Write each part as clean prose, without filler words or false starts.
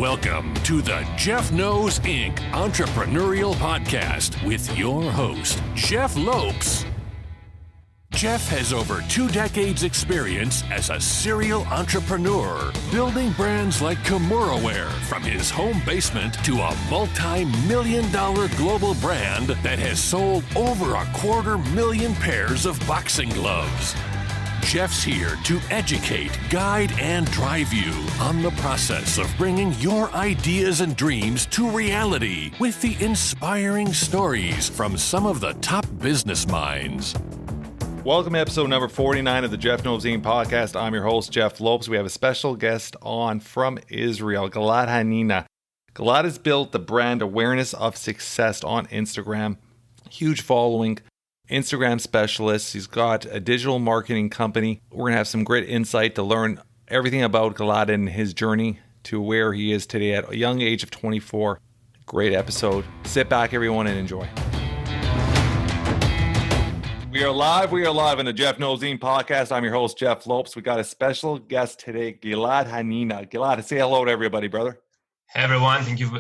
Welcome to the Jeff Knows Inc. Entrepreneurial Podcast with your host, Jeff Lopes. Jeff has over 2 decades experience as a serial entrepreneur, building brands like Kimura from his home basement to a multi-million-dollar global brand that has sold over 250,000 pairs of boxing gloves. Jeff's here to educate, guide, and drive you on the process of bringing your ideas and dreams to reality with the inspiring stories from some of the top business minds. Welcome to episode number 49 of the Jeff Knows Inc. podcast. I'm your host, Jeff Lopes. We have a special guest on from Israel, Gilad Hanina. Gilad has built the brand awareness of success on Instagram. Huge following. Instagram specialist. He's got a digital marketing company. We're going to have some great insight to learn everything about Gilad and his journey to where he is today at a young age of 24. Great episode. Sit back, everyone, and enjoy. We are live in the Jeff Knows Inc. podcast. I'm your host, Jeff Lopes. We got a special guest today, Gilad Hanina. Gilad, say hello to everybody, brother. Hey, everyone. Thank you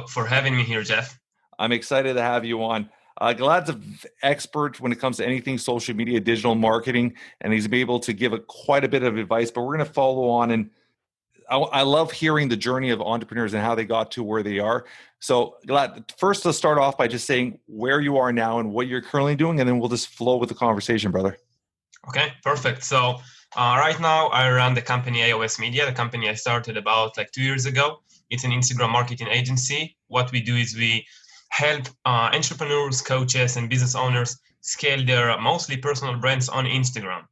for having me here, Jeff. I'm excited to have you on. Gilad's an expert when it comes to anything social media, digital marketing, and he's been able to give quite a bit of advice, but we're going to follow on. And I love hearing the journey of entrepreneurs and how they got to where they are. So Gilad, first let's start off by just saying where you are now and what you're currently doing, and then we'll just flow with the conversation, brother. Okay, perfect. So right now I run the company AOS Media, the company I started about 2 years ago. It's an Instagram marketing agency. What we do is we help entrepreneurs, coaches, and business owners scale their mostly personal brands on Instagram.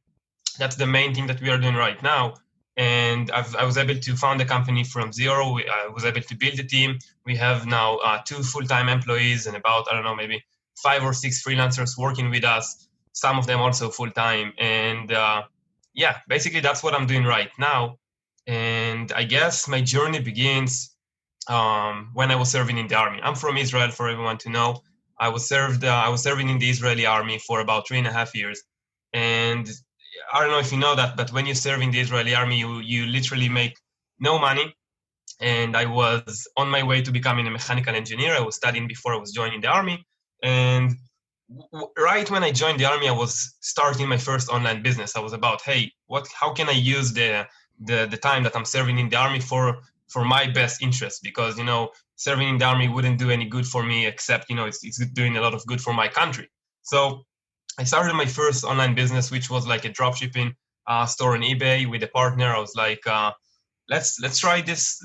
That's the main thing that we are doing right now. And I was able to found the company from zero. I was able to build a team. We have now 2 full-time employees and about, maybe 5 or 6 freelancers working with us. Some of them also full-time. And basically that's what I'm doing right now. And I guess my journey begins when I was serving in the army. I'm from Israel, for everyone to know. I was serving in the Israeli army for about 3.5 years. And I don't know if you know that, but when you serve in the Israeli army, you literally make no money. And I was on my way to becoming a mechanical engineer. I was studying before I was joining the army. And right when I joined the army, I was starting my first online business. I was about, hey, how can I use the time that I'm serving in the army for my best interest? Because, serving in the army wouldn't do any good for me, except, it's doing a lot of good for my country. So I started my first online business, which was like a drop shipping store on eBay with a partner. I was like, let's try this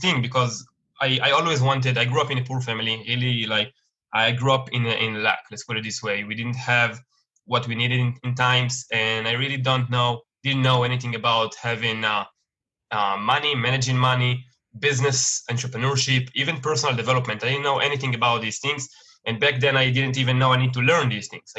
thing, because I always wanted. I grew up in a poor family. Really, I grew up in lack. Let's put it this way. We didn't have what we needed in times, and I really didn't know anything about having money, managing money, business, entrepreneurship, even personal development. I didn't know anything about these things. And back then I didn't even know I need to learn these things.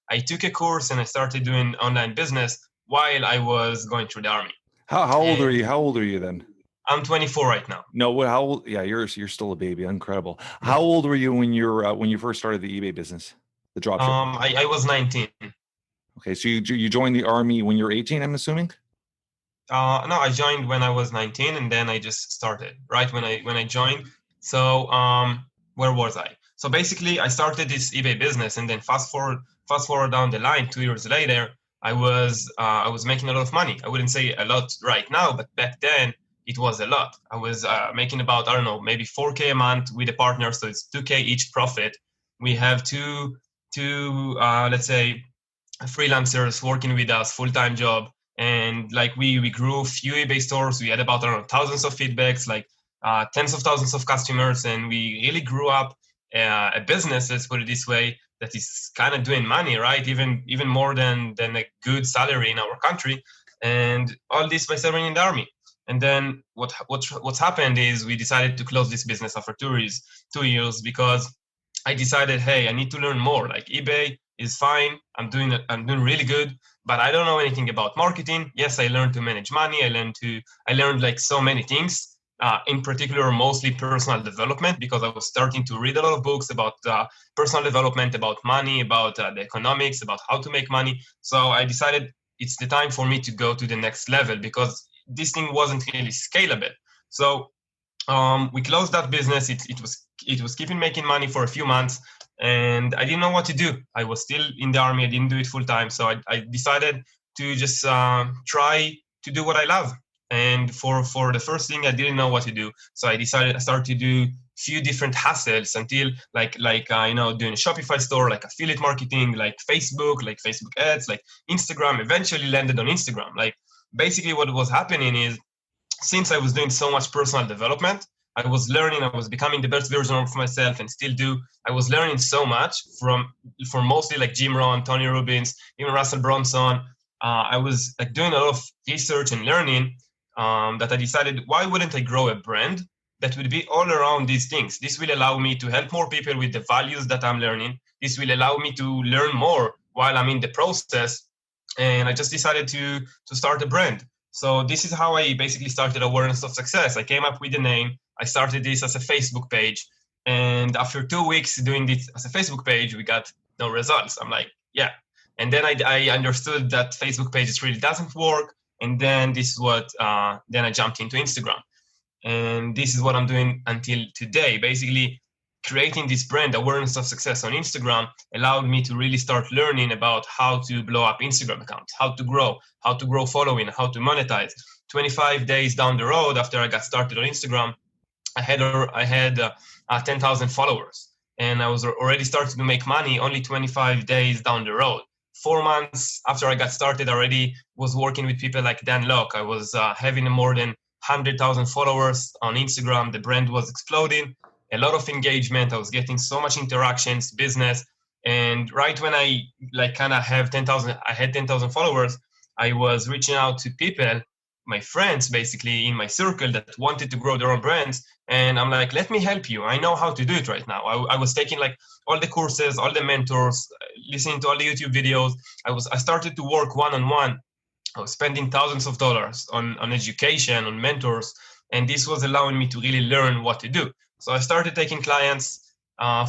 I took a course and I started doing online business while I was going through the army. How old are you? How old are you then? I'm 24 right now. No, how old? Yeah, you're still a baby. Incredible. How old were you when you first started the eBay business, the dropship? I was 19. Okay, so you joined the army when you were 18, I'm assuming? No, I joined when I was 19, and then I just started right when I joined. So where was I? So basically, I started this eBay business, and then fast forward down the line, 2 years later, I was making a lot of money. I wouldn't say a lot right now, but back then it was a lot. I was making about maybe 4K a month with a partner, so it's 2K each profit. We have two let's say freelancers working with us, full-time job, and we grew a few eBay stores. We had about thousands of feedbacks, tens of thousands of customers, and we really grew up a business, let's put it this way, that is kind of doing money, right? Even more than a good salary in our country, and all this by serving in the army. And then what's happened is we decided to close this business after 2 years because I decided, hey, I need to learn more. eBay is fine, I'm doing really good, but I don't know anything about marketing. Yes, I learned to manage money. I learned so many things. In particular, mostly personal development, because I was starting to read a lot of books about personal development, about money, about the economics, about how to make money. So I decided it's the time for me to go to the next level, because this thing wasn't really scalable. So We closed that business. It was keeping making money for a few months, and I didn't know what to do. I was still in the army. I didn't do it full time, so I decided to just try to do what I love. And for the first thing, I didn't know what to do, so I started to do few different hustles until doing a Shopify store, like affiliate marketing, like Facebook ads, like Instagram. Eventually landed on Instagram. Like basically, what was happening is, since I was doing so much personal development, I was learning, I was becoming the best version of myself, and still do. I was learning so much from mostly like Jim Rohn, Tony Robbins, even Russell Brunson. I was like doing a lot of research and learning, that I decided, why wouldn't I grow a brand that would be all around these things? This will allow me to help more people with the values that I'm learning. This will allow me to learn more while I'm in the process. And I just decided to start a brand. So this is how I basically started Awareness of Success. I came up with the name. I started this as a Facebook page. And after 2 weeks doing this as a Facebook page, we got no results. I'm like, yeah. And then I understood that Facebook pages really doesn't work. And then then I jumped into Instagram. And this is what I'm doing until today. Basically, creating this brand, Awareness of Success, on Instagram allowed me to really start learning about how to blow up Instagram accounts, how to grow following, how to monetize. 25 days down the road after I got started on Instagram, I had 10,000 followers, and I was already starting to make money only 25 days down the road. 4 months after I got started, I already was working with people like Dan Locke. I was having more than 100,000 followers on Instagram. The brand was exploding. A lot of engagement. I was getting so much interactions, business. And right when I had 10,000 followers, I was reaching out to people, my friends, basically in my circle, that wanted to grow their own brands. And I'm like, let me help you. I know how to do it right now. I was taking like all the courses, all the mentors, listening to all the YouTube videos. I started to work one-on-one. I was spending thousands of dollars on education, on mentors, and this was allowing me to really learn what to do. So I started taking clients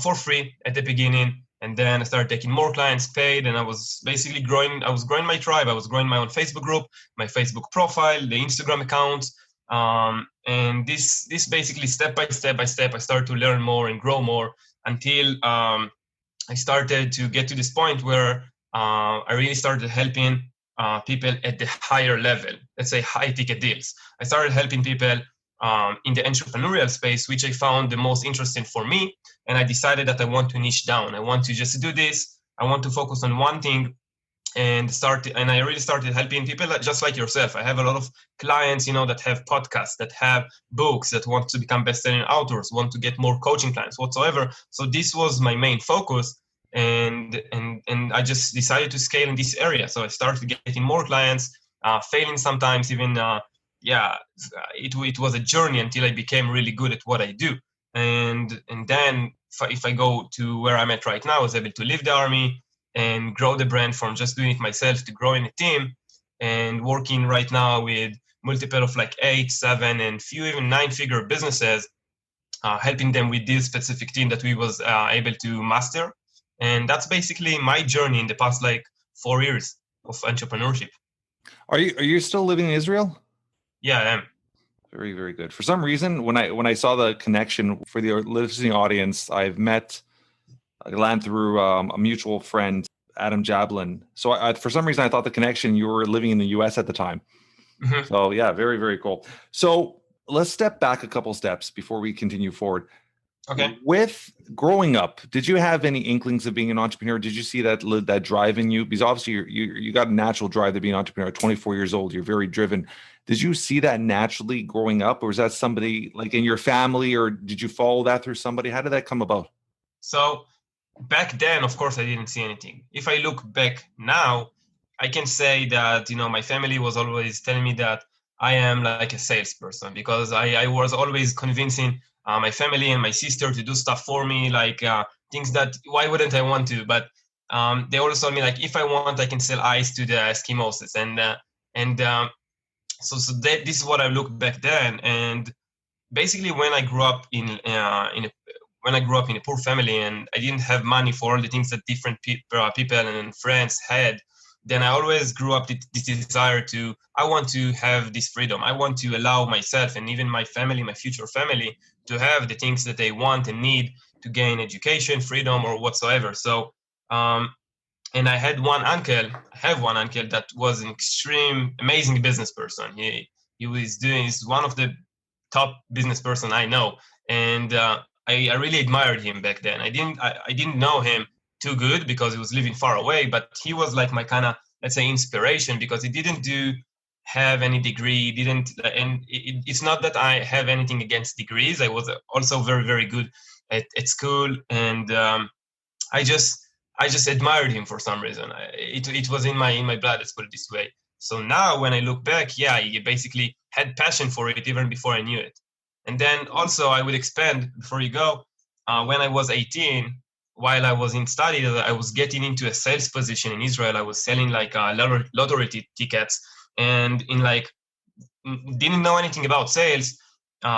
for free at the beginning, and then I started taking more clients paid, and I was basically growing. I was growing my tribe. I was growing my own Facebook group, my Facebook profile, the Instagram account, and this basically step by step, I started to learn more and grow more until I started to get to this point where I really started helping people at the higher level, let's say high ticket deals. I started helping people in the entrepreneurial space, which I found the most interesting for me. And I decided that I want to niche down. I want to just do this. I want to focus on one thing and I really started helping people just like yourself. I have a lot of clients, that have podcasts, that have books, that want to become best-selling authors, want to get more coaching clients whatsoever. So this was my main focus. And I just decided to scale in this area. So I started getting more clients, failing sometimes even, it was a journey until I became really good at what I do. And then if I go to where I'm at right now, I was able to leave the army and grow the brand from just doing it myself to growing a team and working right now with multiple of like 8, 7, and few even 9-figure businesses, helping them with this specific team that we was able to master. And that's basically my journey in the past 4 years of entrepreneurship. Are you still living in Israel? Yeah, I am. Very, very good. For some reason, when I saw the connection for the listening audience, I've met Gilad through a mutual friend, Adam Jablin. So for some reason, I thought the connection, you were living in the US at the time. Mm-hmm. So yeah, very, very cool. So let's step back a couple steps before we continue forward. Okay. With growing up, did you have any inklings of being an entrepreneur? Did you see that drive in you? Because obviously you got a natural drive to be an entrepreneur. At 24 years old, you're very driven. Did you see that naturally growing up, or was that somebody like in your family, or did you follow that through somebody? How did that come about? So back then, of course, I didn't see anything. If I look back now, I can say that, my family was always telling me that I am like a salesperson, because I was always convincing my family and my sister to do stuff for me, things that, why wouldn't I want to? But they always told me, if I want, I can sell ice to the Eskimos. So this is what I looked back then. And basically, when I grew up in a poor family, and I didn't have money for all the things that different people and friends had, then I always grew up this desire I want to have this freedom. I want to allow myself and even my family, my future family, to have the things that they want and need to gain education, freedom, or whatsoever. So, and I have one uncle that was an extreme, amazing business person. He's one of the top business person I know, and I really admired him back then. I didn't know him too good because he was living far away, but he was like my kind of, let's say, inspiration, because he didn't have any degree, it's not that I have anything against degrees. I was also very, very good at school, and I just admired him for some reason. It was in my blood, let's put it this way. So now when I look back, yeah, he basically had passion for it even before I knew it. And then also I would expand before you go. When I was 18, while I was in study, I was getting into a sales position in Israel. I was selling like lottery tickets, and didn't know anything about sales.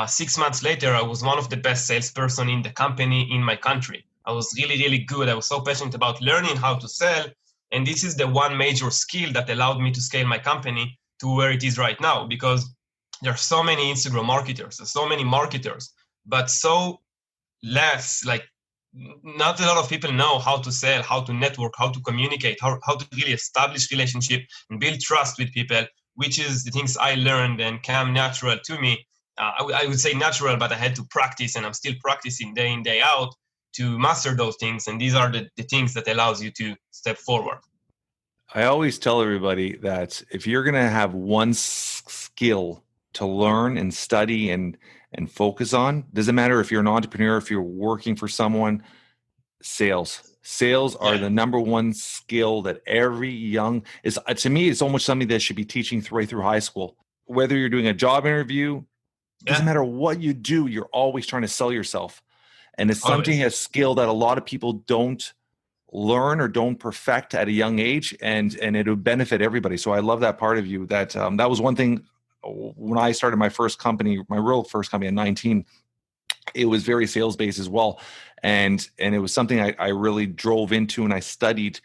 6 months later, I was one of the best salesperson in the company in my country. I was really, really good. I was so passionate about learning how to sell. And this is the one major skill that allowed me to scale my company to where it is right now, because there are so many Instagram marketers, there's so many marketers, but so less, not a lot of people know how to sell, how to network, how to communicate, how to really establish relationship and build trust with people, which is the things I learned and came natural to me. I would say natural, but I had to practice, and I'm still practicing day in, day out to master those things. And these are the things that allows you to step forward. I always tell everybody that if you're going to have one skill to learn and study and focus on, doesn't matter if you're an entrepreneur, if you're working for someone, sales are the number one skill that every young is. To me, it's almost something that should be teaching right through high school. Whether you're doing a job interview, doesn't matter what you do, you're always trying to sell yourself. And it's something, a skill that a lot of people don't learn or don't perfect at a young age, and it would benefit everybody. So I love that part of you. That was one thing when I started my first company, my real first company at 19. It was very sales based as well, and it was something I really drove into and I studied.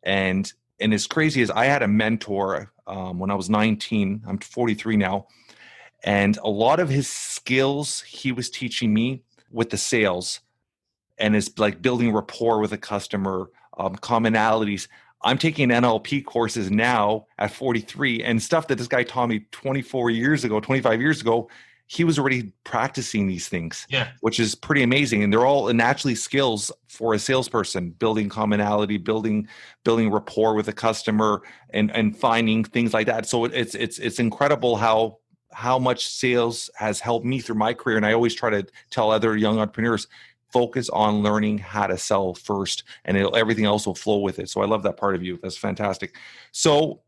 And as crazy as I had a mentor when I was 19, I'm 43 now, and a lot of his skills he was teaching me with the sales, and it's like building rapport with a customer, commonalities. I'm taking NLP courses now at 43, and stuff that this guy taught me 25 years ago, he was already practicing these things, which is pretty amazing. And they're all naturally skills for a salesperson: building commonality, building rapport with a customer, and finding things like that. So it's incredible how much sales has helped me through my career. And I always try to tell other young entrepreneurs, focus on learning how to sell first, and everything else will flow with it. So I love that part of you. That's fantastic. So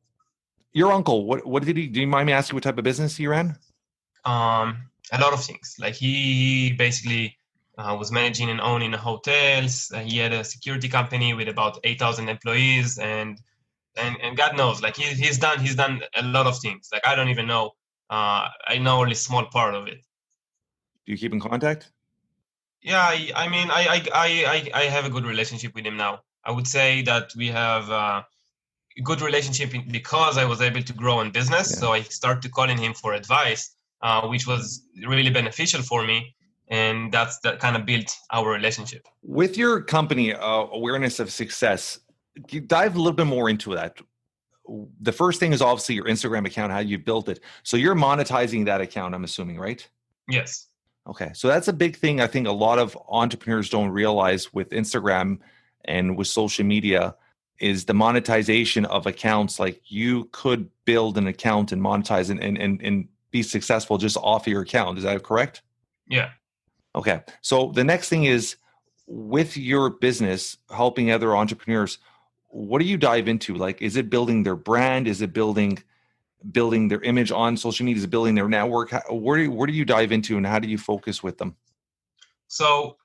your uncle, what did he, do you mind me asking what type of business he ran? A lot of things. Like he basically was managing and owning hotels. He had a security company with about 8,000 employees, and God knows, like he's done a lot of things. Like I don't even know. I know only a small part of it. Do you keep in contact? Yeah, I have a good relationship with him now. I would say that we have a good relationship because I was able to grow in business. Yeah. So I started calling him for advice, which was really beneficial for me. And that kind of built our relationship. With your company, Awareness of Success, dive a little bit more into that. The first thing is obviously your Instagram account, how you built it. So you're monetizing that account, I'm assuming, right? Yes. Okay. So that's a big thing I think a lot of entrepreneurs don't realize with Instagram and with social media is the monetization of accounts. Like you could build an account and monetize and be successful just off of your account. Is that correct? Yeah. Okay. So the next thing is with your business, helping other entrepreneurs, what do you dive into? Like, is it building their brand? Is it building their image on social media? Is it building their network? Where do you dive into, and how do you focus with them? So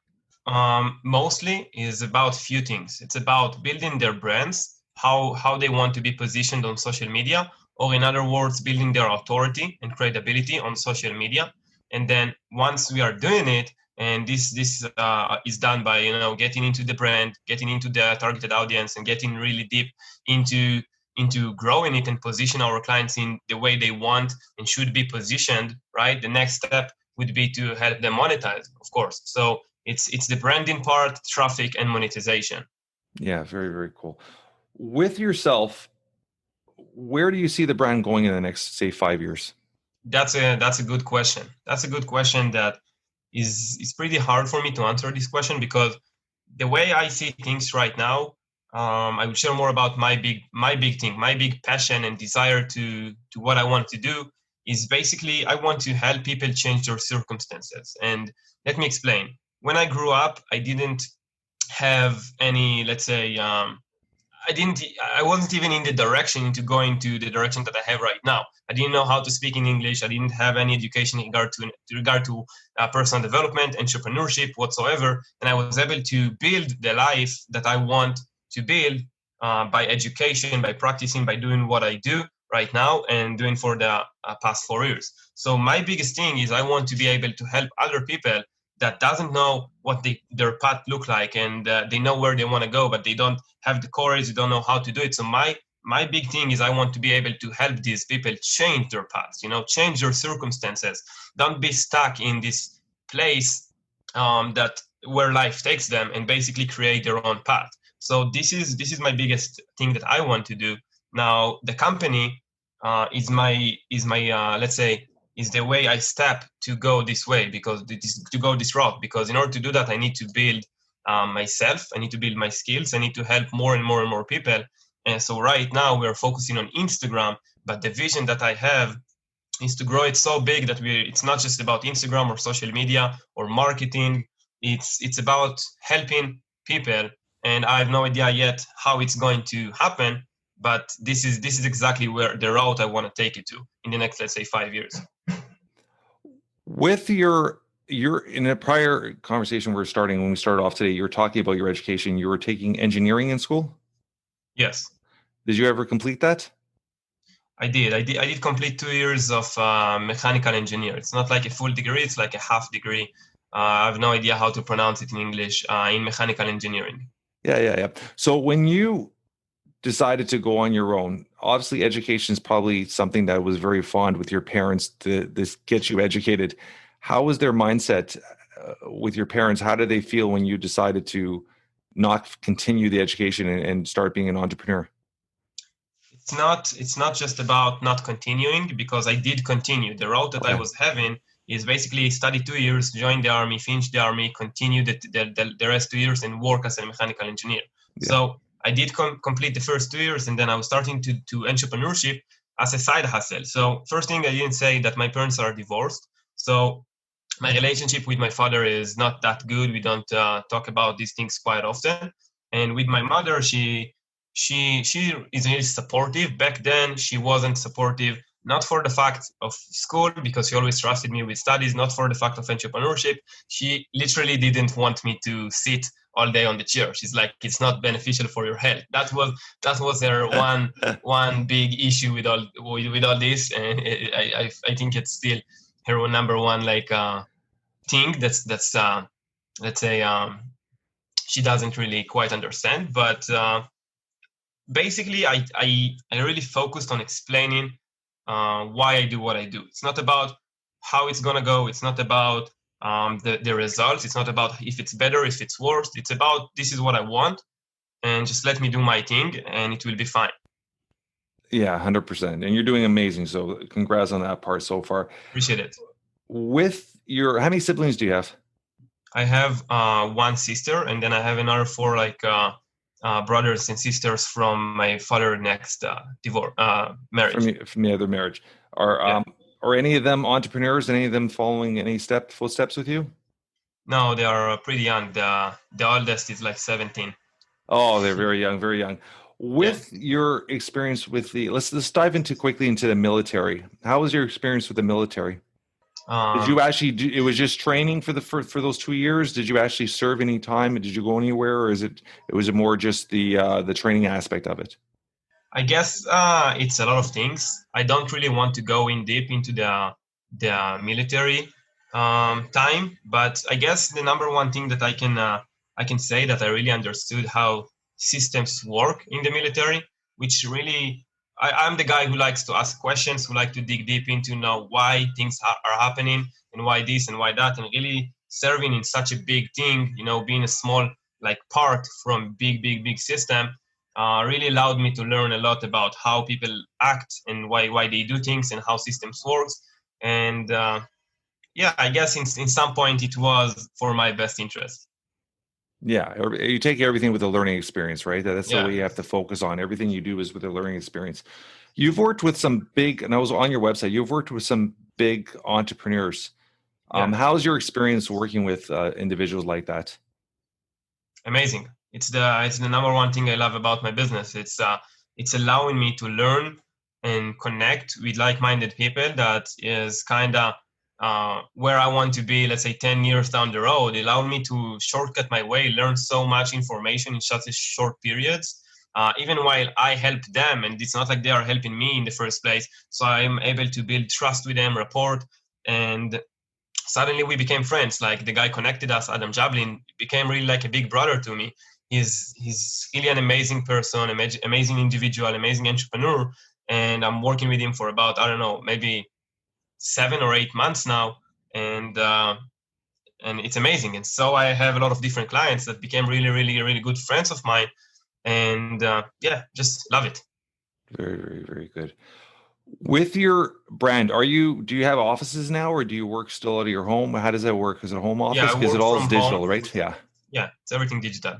mostly is about a few things. It's about building their brands, how they want to be positioned on social media, or in other words, building their authority and credibility on social media. And then once we are doing it, and this is done by getting into the brand, getting into the targeted audience, and getting really deep into into growing it and position our clients in the way they want and should be positioned, right? The next step would be to help them monetize, of course. So it's the branding part, traffic, and monetization. Yeah, very, very cool. With yourself, where do you see the brand going in the next, say, 5 years? That's a good question. That's a good question that is pretty hard for me to answer this question, because the way I see things right now, I will share more about my big thing, my big passion and desire to what I want to do is basically I want to help people change their circumstances. And let me explain. When I grew up, I didn't have any, let's say, I wasn't even in the direction into going to the direction that I have right now. I didn't know how to speak in English. I didn't have any education in regard to personal development, entrepreneurship whatsoever. And I was able to build the life that I want to build by education, by practicing, by doing what I do right now and doing for the past 4 years. So my biggest thing is I want to be able to help other people that doesn't know what their path look like, and they know where they want to go, but they don't have the courage, they don't know how to do it. So my big thing is I want to be able to help these people change their paths, change their circumstances. Don't be stuck in this place that where life takes them, and basically create their own path. So this is my biggest thing that I want to do. Now the company is my let's say is the way I step to go this way, to go this route, because in order to do that, I need to build myself. I need to build my skills. I need to help more and more and more people. And so right now we're focusing on Instagram, but the vision that I have is to grow it so big that it's not just about Instagram or social media or marketing. It's about helping people. And I have no idea yet how it's going to happen, but this is exactly where the route I want to take it to in the next, let's say, 5 years. With your in a prior conversation when we started off today, you were talking about your education. You were taking engineering in school? Yes. Did you ever complete that? I did complete 2 years of mechanical engineer. It's not like a full degree, it's like a half degree. I have no idea how to pronounce it in English, in mechanical engineering. Yeah. So when you decided to go on your own, obviously education is probably something that was very fond with your parents to this get you educated. How was their mindset with your parents? How did they feel when you decided to not continue the education and start being an entrepreneur? It's not just about not continuing, because I did continue. The route that I was having is basically study 2 years, join the army, finish the army, continue the rest 2 years and work as a mechanical engineer. Yeah. So I did complete the first 2 years, and then I was starting to entrepreneurship as a side hustle. So first thing, I didn't say that my parents are divorced. So my relationship with my father is not that good. We don't talk about these things quite often. And with my mother, she is really supportive. Back then, she wasn't supportive, not for the fact of school, because she always trusted me with studies, not for the fact of entrepreneurship. She literally didn't want me to sit all day on the chair. She's like, it's not beneficial for your health. That was her one big issue with all this, and I think it's still her number one thing that's let's say she doesn't really quite understand. But basically, I really focused on explaining why I do what I do. It's not about how it's gonna go. It's not about the results. It's not about if it's better, if it's worse. It's about this is what I want, and just let me do my thing, and it will be fine. Yeah, 100%. And you're doing amazing. So congrats on that part so far. Appreciate it. How many siblings do you have? I have one sister, and then I have another 4 brothers and sisters from my father's next marriage. From the other marriage. Are any of them entrepreneurs? Any of them following any footsteps with you? No, they are pretty young. The oldest is like 17. Oh, they're very young, very young. With your experience with let's dive quickly into the military. How was your experience with the military? Did you actually it was just training for those 2 years? Did you actually serve any time? Did you go anywhere, or was it more just the training aspect of it? I guess it's a lot of things. I don't really want to go in deep into the military time, but I guess the number one thing that I can say that I really understood how systems work in the military which really, I'm the guy who likes to ask questions, who like to dig deep into know why things are happening and why this and why that, and really serving in such a big thing, being a small like part from big system, really allowed me to learn a lot about how people act and why they do things and how systems works. And I guess in some point it was for my best interest. Yeah, you take everything with a learning experience, right? That's the way you have to focus on. Everything you do is with a learning experience. You've worked with some big, and I was on your website, you've worked with some big entrepreneurs. How's your experience working with individuals like that? Amazing. It's the number one thing I love about my business. It's allowing me to learn and connect with like-minded people. That is kind of where I want to be, let's say 10 years down the road. It allowed me to shortcut my way, learn so much information in such a short periods, even while I help them. And it's not like they are helping me in the first place. So I'm able to build trust with them, rapport, and suddenly we became friends. Like the guy connected us, Adam Jablin, became really like a big brother to me. He's really an amazing person, amazing individual, amazing entrepreneur. And I'm working with him for about, I don't know, maybe 7 or 8 months now. And it's amazing. And so I have a lot of different clients that became really, really, really good friends of mine. And just love it. Very, very, very good. With your brand, do you have offices now, or do you work still out of your home? How does that work? Is it a home office? Because it all is digital, home. Right? Yeah. Yeah, it's everything digital.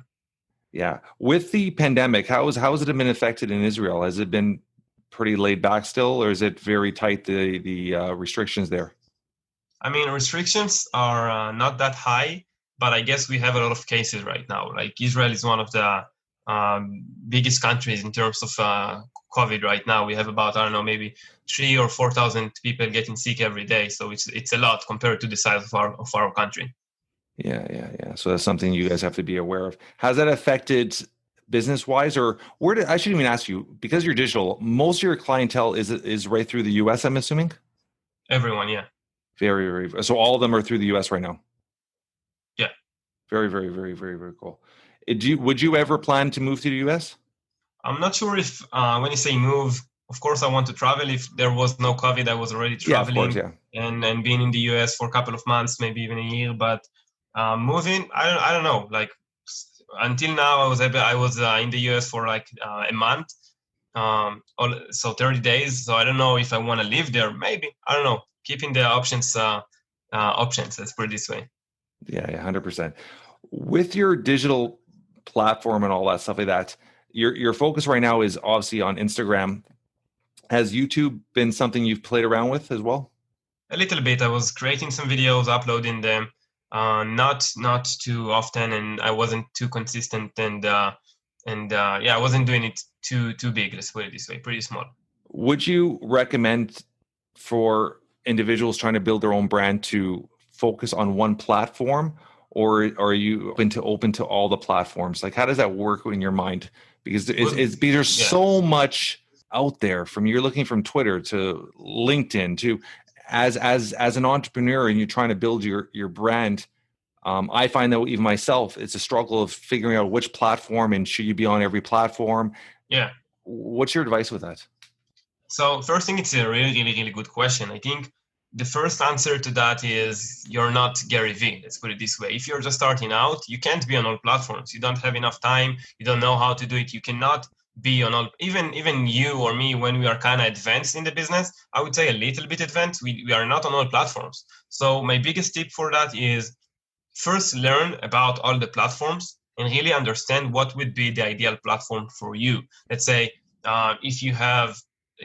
Yeah. With the pandemic, how has it been affected in Israel? Has it been pretty laid back still, or is it very tight, the restrictions there? I mean, restrictions are not that high, but I guess we have a lot of cases right now. Like Israel is one of the biggest countries in terms of COVID right now. We have about, I don't know, maybe 3,000 or 4,000 people getting sick every day. So it's a lot compared to the size of our country. Yeah. So that's something you guys have to be aware of. Has that affected business-wise, or I shouldn't even ask you, because you're digital, most of your clientele is right through the US, I'm assuming? Everyone, yeah. Very, very. So all of them are through the US right now? Yeah. Very, very, very, very, very cool. Would you ever plan to move to the US? I'm not sure if, when you say move, of course I want to travel. If there was no COVID, I was already traveling and being in the US for a couple of months, maybe even a year. But moving, I don't know. Like until now, I was in the US for like a month, so 30 days. So I don't know if I want to live there. Maybe, I don't know. Keeping the options. Let's put it this way. Yeah, 100%. With your digital platform and all that stuff like that, your focus right now is obviously on Instagram. Has YouTube been something you've played around with as well? A little bit. I was creating some videos, uploading them, not too often, and I wasn't too consistent, and I wasn't doing it too big. Let's put it this way, pretty small. Would you recommend for individuals trying to build their own brand to focus on one platform, or are you open to all the platforms? Like, how does that work in your mind? Because there's so much out there, you're looking from Twitter to LinkedIn to as an entrepreneur, and you're trying to build your brand. I find that even myself, it's a struggle of figuring out which platform and should you be on every platform. Yeah. What's your advice with that? So first thing, it's a really, really, really good question. I think the first answer to that is you're not Gary Vee. Let's put it this way. If you're just starting out, you can't be on all platforms. You don't have enough time. You don't know how to do it. You cannot be on all, even you or me, when we are kind of advanced in the business, I would say a little bit advanced, we are not on all platforms. So my biggest tip for that is first learn about all the platforms and really understand what would be the ideal platform for you. Let's say if you have,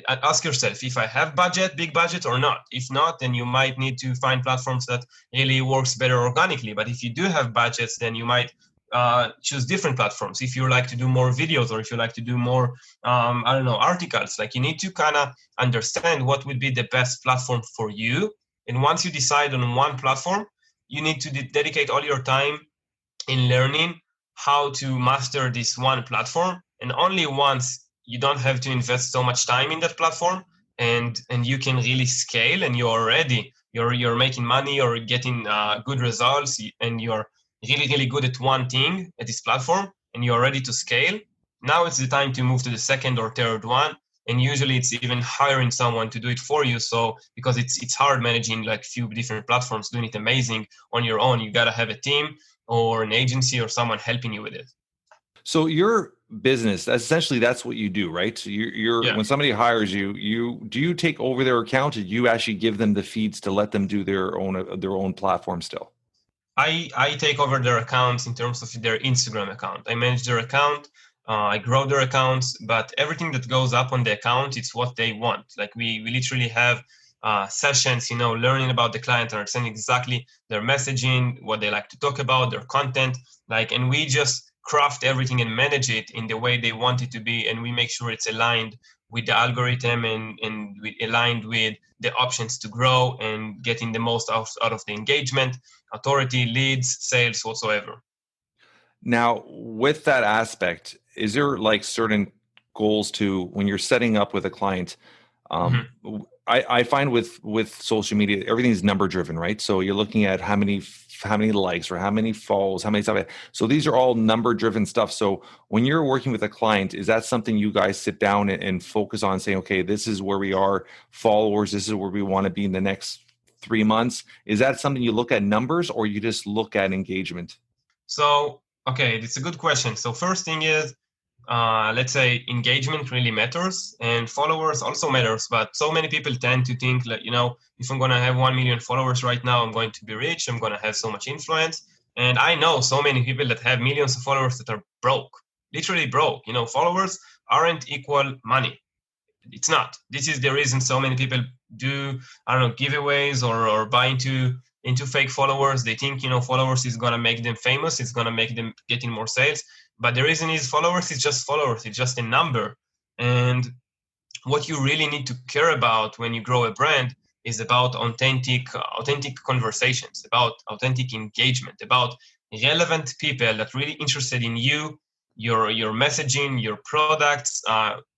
ask yourself if I have big budget or not. If not, then you might need to find platforms that really works better organically. But if you do have budgets, then you might choose different platforms. If you like to do more videos, or if you like to do more, articles, like you need to kind of understand what would be the best platform for you. And once you decide on one platform, you need to dedicate all your time in learning how to master this one platform. And only once you don't have to invest so much time in that platform, and you can really scale, and you're making money or getting good results, and you're really, really good at one thing at this platform, and you're ready to scale. Now it's the time to move to the second or third one. And usually it's even hiring someone to do it for you. So because it's hard managing like few different platforms, doing it amazing on your own, you got to have a team or an agency or someone helping you with it. So your business, that's what you do, right? So you're Yeah. when somebody hires you, do you take over their account, or do you actually give them the feeds to let them do their own platform still? I take over their accounts in terms of their Instagram account. I manage their account. I grow their accounts, but everything that goes up on the account, it's what they want. Like we literally have sessions, learning about the client, understanding exactly their messaging, what they like to talk about, their content, and we just craft everything and manage it in the way they want it to be, and we make sure it's aligned with the algorithm and aligned with the options to grow and getting the most out of the engagement, authority, leads, sales, whatsoever. Now, with that aspect, is there like certain goals to when you're setting up with a client? I find with social media, everything's number driven, right? So you're looking at how many likes or how many follows, how many stuff. So these are all number driven stuff. So when you're working with a client, is that something you guys sit down and focus on, saying, okay, this is where we are, followers, this is where we want to be in the next 3 months? Is that something you look at numbers, or you just look at engagement? So, okay, it's a good question. So first thing is, let's say engagement really matters and followers also matters, but so many people tend to think like, if I'm going to have 1 million followers right now, I'm going to be rich, I'm going to have so much influence. And I know so many people that have millions of followers that are broke, literally broke. Followers aren't equal money. It's not. This is the reason so many people do, giveaways or buy into fake followers. They think, followers is going to make them famous. It's going to make them getting more sales. But the reason is followers is just followers. It's just a number. And what you really need to care about when you grow a brand is about authentic conversations, about authentic engagement, about relevant people that really interested in you, your messaging, your products,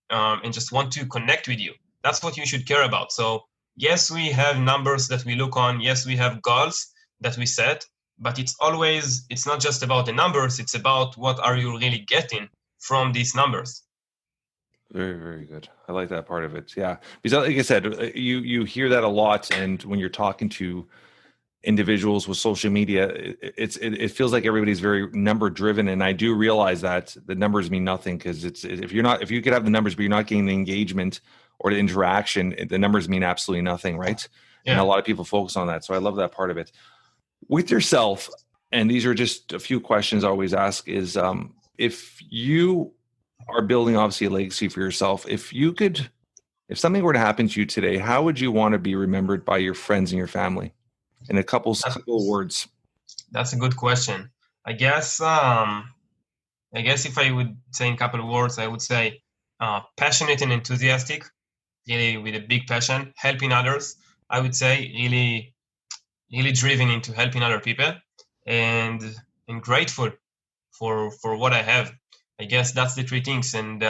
and just want to connect with you. That's what you should care about. So yes, we have numbers that we look on. Yes, we have goals that we set, but it's not just about the numbers. It's about what are you really getting from these numbers. Very, very good. I like that part of it. Yeah. Because like I said, you hear that a lot. And when you're talking to individuals with social media, it feels like everybody's very number driven. And I do realize that the numbers mean nothing, because if you could have the numbers, but you're not getting the engagement or the interaction, the numbers mean absolutely nothing. Right. Yeah. And a lot of people focus on that. So I love that part of it. With yourself, and these are just a few questions I always ask, is if you are building obviously a legacy for yourself, if something were to happen to you today, how would you want to be remembered by your friends and your family? In a couple words. That's a good question. I guess if I would say in a couple of words, I would say passionate and enthusiastic, really with a big passion, helping others. I would say really, really driven into helping other people, and grateful for what I have. I guess that's the three things, and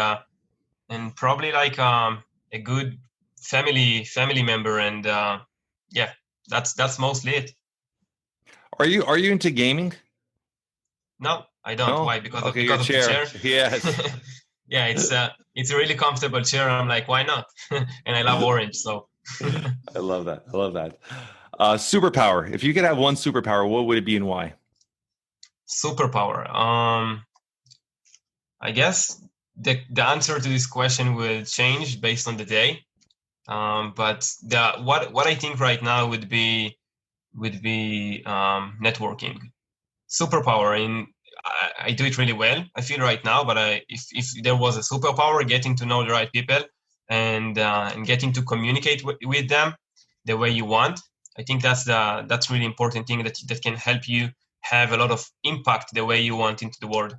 probably like a good family member, and yeah, that's mostly it. Are you into gaming? No, I don't. No? Why? Because okay, of the chair. Yes. Yeah, it's a really comfortable chair. I'm like, why not? And I love orange, so. I love that. Superpower. If you could have one superpower, what would it be and why? Superpower. I guess the answer to this question will change based on the day. But what I think right now would be networking. Superpower. I do it really well, I feel right now. But if there was a superpower, getting to know the right people and getting to communicate with them the way you want, I think that's really important thing that can help you have a lot of impact the way you want into the world.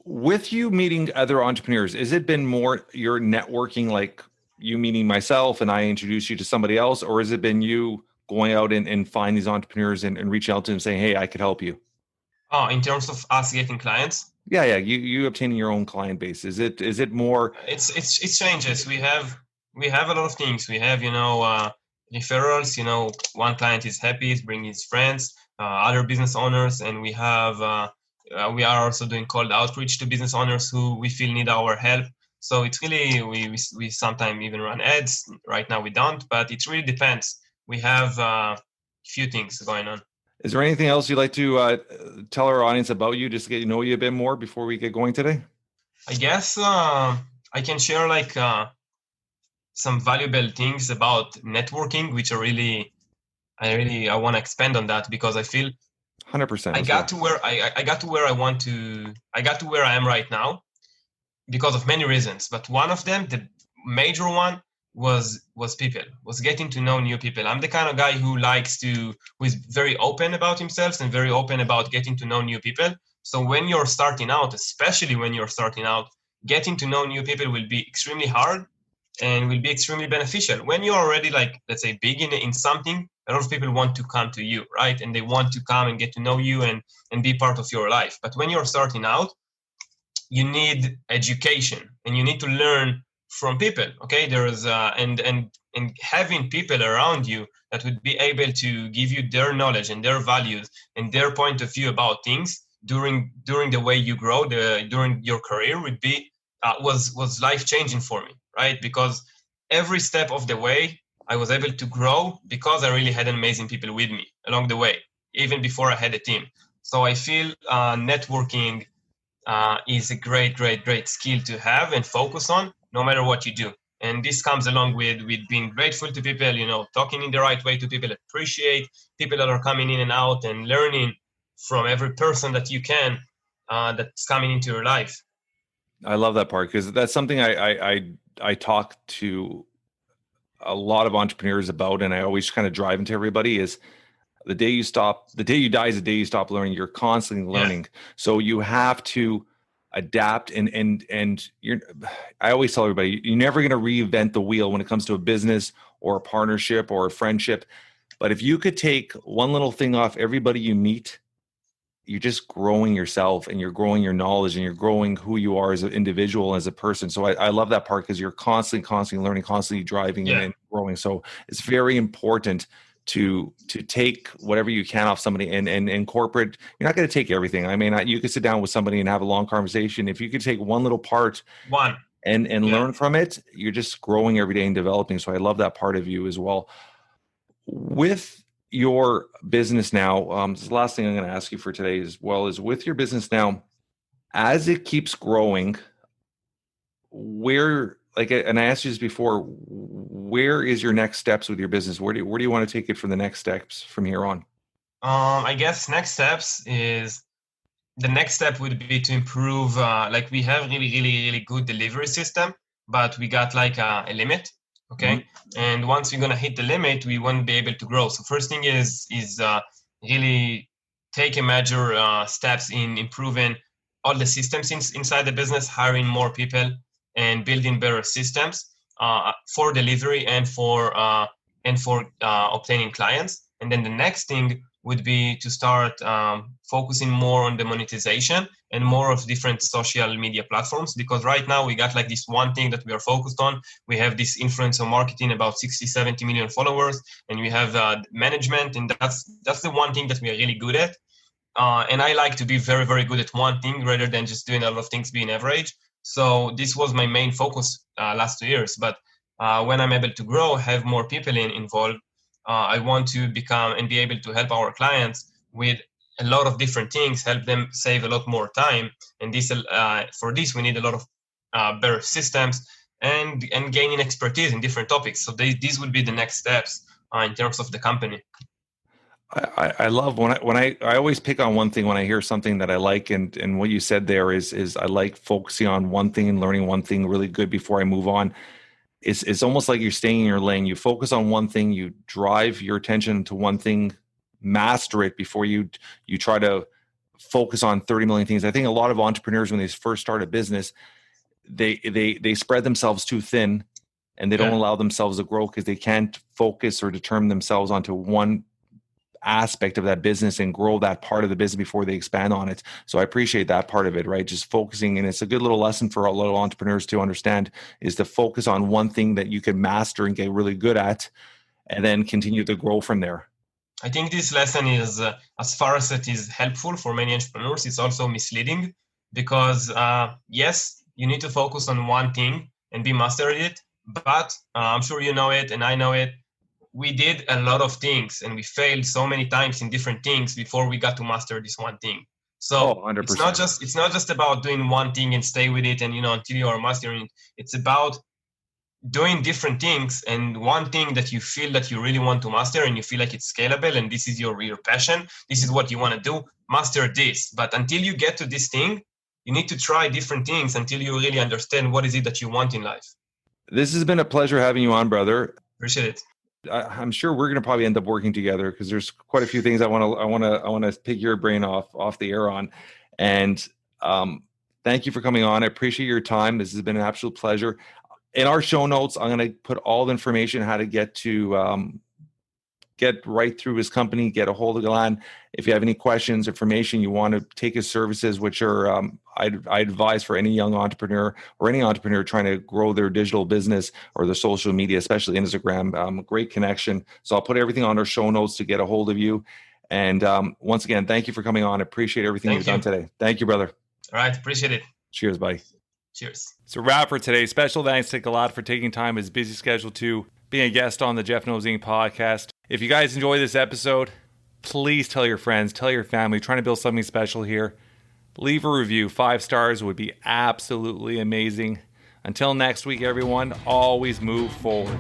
With you meeting other entrepreneurs, has it been more your networking, like you meeting myself and I introduce you to somebody else, or has it been you going out and find these entrepreneurs and reaching out to them saying, hey, I could help you? Oh, in terms of us getting clients? Yeah. You obtaining your own client base. Is it more? It changes. We have a lot of things. We have, referrals. One client is happy, is bringing his friends, other business owners, and we have We are also doing cold outreach to business owners who we feel need our help. So it's really, we sometimes even run ads. Right now we don't, but it really depends. We have a few things going on. Is there anything else you'd like to tell our audience about you, just to get to know you a bit more before we get going today? I guess I can share like some valuable things about networking, which are really, I want to expand on that because I feel 100%. I got to where I got to where I want to. I got to where I am right now because of many reasons. But one of them, the major one, was people, was getting to know new people. I'm the kind of guy who is very open about himself and very open about getting to know new people. So when you're starting out, especially when you're starting out, getting to know new people will be extremely hard and will be extremely beneficial. When you're already, like, let's say, big in something, a lot of people want to come to you, right? And they want to come and get to know you and be part of your life. But when you're starting out, you need education and you need to learn from people. Okay, there's and having people around you that would be able to give you their knowledge and their values and their point of view about things during the way you grow, during your career, would be was life changing for me, right? Because every step of the way I was able to grow because I really had amazing people with me along the way, even before I had a team. So I feel networking is a great skill to have and focus on no matter what you do. And this comes along with being grateful to people, talking in the right way to people, appreciate people that are coming in and out, and learning from every person that you can that's coming into your life. I love that part because that's something I talk to a lot of entrepreneurs about, and I always kind of drive into everybody is the day you die is the day you stop learning. You're constantly learning. Yeah. So you have to adapt and I always tell everybody, you're never going to reinvent the wheel when it comes to a business or a partnership or a friendship. But if you could take one little thing off everybody you meet, you're just growing yourself and you're growing your knowledge and you're growing who you are as an individual, as a person. So I love that part because you're constantly learning, constantly driving and growing. So it's very important to take whatever you can off somebody and incorporate. You're not going to take everything. I mean, you could sit down with somebody and have a long conversation. If you could take one little part and learn from it, you're just growing every day and developing. So I love that part of you as well. With your business now, this is the last thing I'm going to ask you for today as well, is with your business now, as it keeps growing, and I asked you this before, where is your next steps with your business? Where do you want to take it for the next steps from here on? I guess next step would be to improve, like we have really good delivery system, but we got like a limit. Okay. Mm-hmm. And once we're going to hit the limit, we won't be able to grow. So first thing is really take a major steps in improving all the systems inside the business, hiring more people and building better systems for delivery and for obtaining clients. And then the next thing would be to start focusing more on the monetization and more of different social media platforms, because right now we got like this one thing that we are focused on. We have this influencer marketing, about 60-70 million followers, and we have management, and that's the one thing that we are really good at. And I like to be very good at one thing rather than just doing a lot of things being average. So this was my main focus last 2 years. But when I'm able to grow, have more people involved, I want to become and be able to help our clients with a lot of different things, help them save a lot more time. And this, for this, we need a lot of better systems and gaining expertise in different topics. So these would be the next steps in terms of the company. I love when I always pick on one thing when I hear something that I like, and what you said there is I like focusing on one thing and learning one thing really good before I move on. It's almost like you're staying in your lane. You focus on one thing, you drive your attention to one thing, master it before you try to focus on 30 million things. I think a lot of entrepreneurs, when they first start a business, they spread themselves too thin, and they don't allow themselves to grow because they can't focus or determine themselves onto one aspect of that business and grow that part of the business before they expand on it. So I appreciate that part of it, right? Just focusing. And it's a good little lesson for a lot of entrepreneurs to understand, is to focus on one thing that you can master and get really good at, and then continue to grow from there. I think this lesson is, as far as it is helpful for many entrepreneurs, it's also misleading because, yes, you need to focus on one thing and be master at it. But I'm sure you know it and I know it. We did a lot of things and we failed so many times in different things before we got to master this one thing. So 100%. it's not just about doing one thing and stay with it and until you are mastering it. It's about doing different things, and one thing that you feel that you really want to master and you feel like it's scalable and this is your passion, this is what you want to do, master this. But until you get to this thing, you need to try different things until you really understand what is it that you want in life. This has been a pleasure having you on, brother. Appreciate it. I'm sure we're going to probably end up working together because there's quite a few things I want to pick your brain off the air on. And thank you for coming on. I appreciate your time. This has been an absolute pleasure. In our show notes, I'm going to put all the information how to get right through his company, get a hold of Gilad. If you have any questions, information, you want to take his services, which are I advise for any young entrepreneur or any entrepreneur trying to grow their digital business or their social media, especially Instagram. Great connection. So I'll put everything on our show notes to get a hold of you. And once again, thank you for coming on. I appreciate everything you've done today. Thank you, brother. All right. Appreciate it. Cheers. Bye. Cheers. It's a wrap for today. Special thanks to Gilad for taking time his busy schedule to being a guest on the Jeff Knows Inc. podcast. If you guys enjoy this episode, please tell your friends, tell your family, trying to build something special here. Leave a review. 5 stars would be absolutely amazing. Until next week, everyone, always move forward.